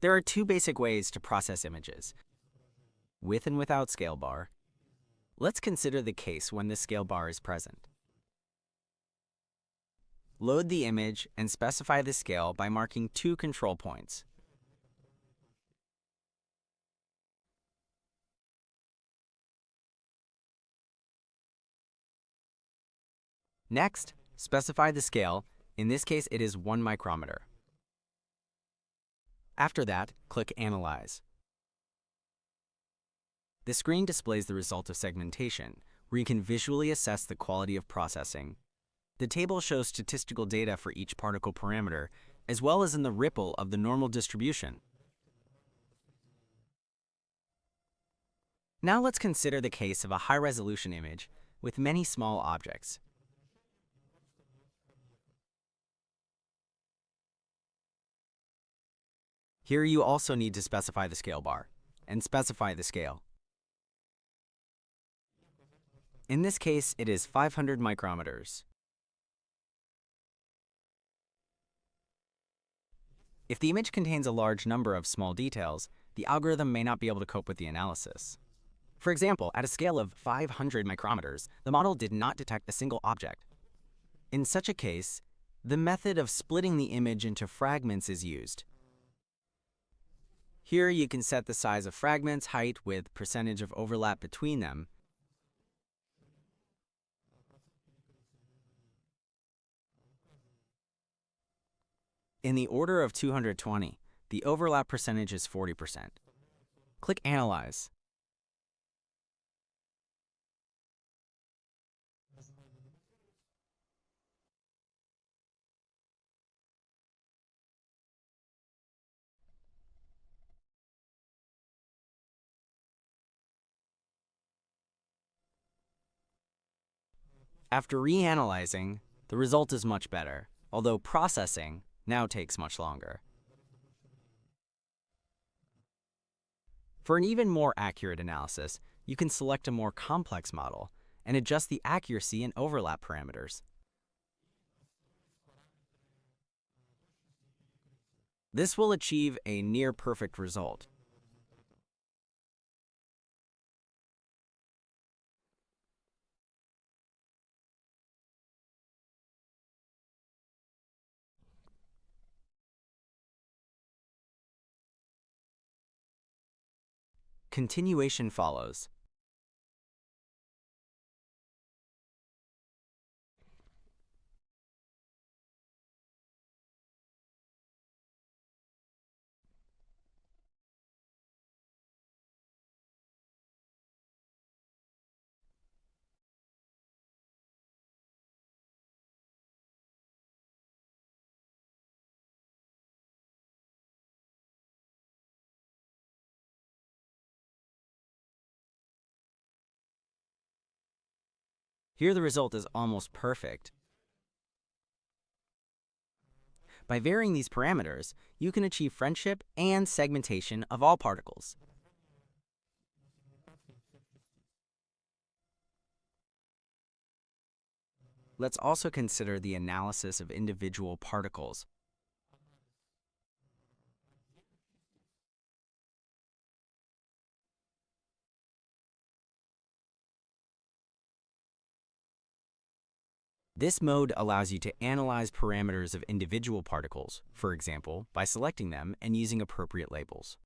There are two basic ways to process images, with and without scale bar. Let's consider the case when the scale bar is present. Load the image and specify the scale by marking two control points. Next, specify the scale. In this case, it is 1 micrometer. After that, click Analyze. The screen displays the result of segmentation, where you can visually assess the quality of processing. The table shows statistical data for each particle parameter, as well as in the ripple of the normal distribution. Now let's consider the case of a high-resolution image with many small objects. Here you also need to specify the scale bar and specify the scale. In this case, it is 500 micrometers. If the image contains a large number of small details, the algorithm may not be able to cope with the analysis. For example, at a scale of 500 micrometers, the model did not detect a single object. In such a case, the method of splitting the image into fragments is used. Here you can set the size of fragments, height, width, percentage of overlap between them. In the order of 220, the overlap percentage is 40%. Click Analyze. After reanalyzing, the result is much better, although processing now takes much longer. For an even more accurate analysis, you can select a more complex model and adjust the accuracy and overlap parameters. This will achieve a near-perfect result. Continuation follows. Here the result is almost perfect. By varying these parameters, you can achieve friendship and segmentation of all particles. Let's also consider the analysis of individual particles. This mode allows you to analyze parameters of individual particles, for example, by selecting them and using appropriate labels.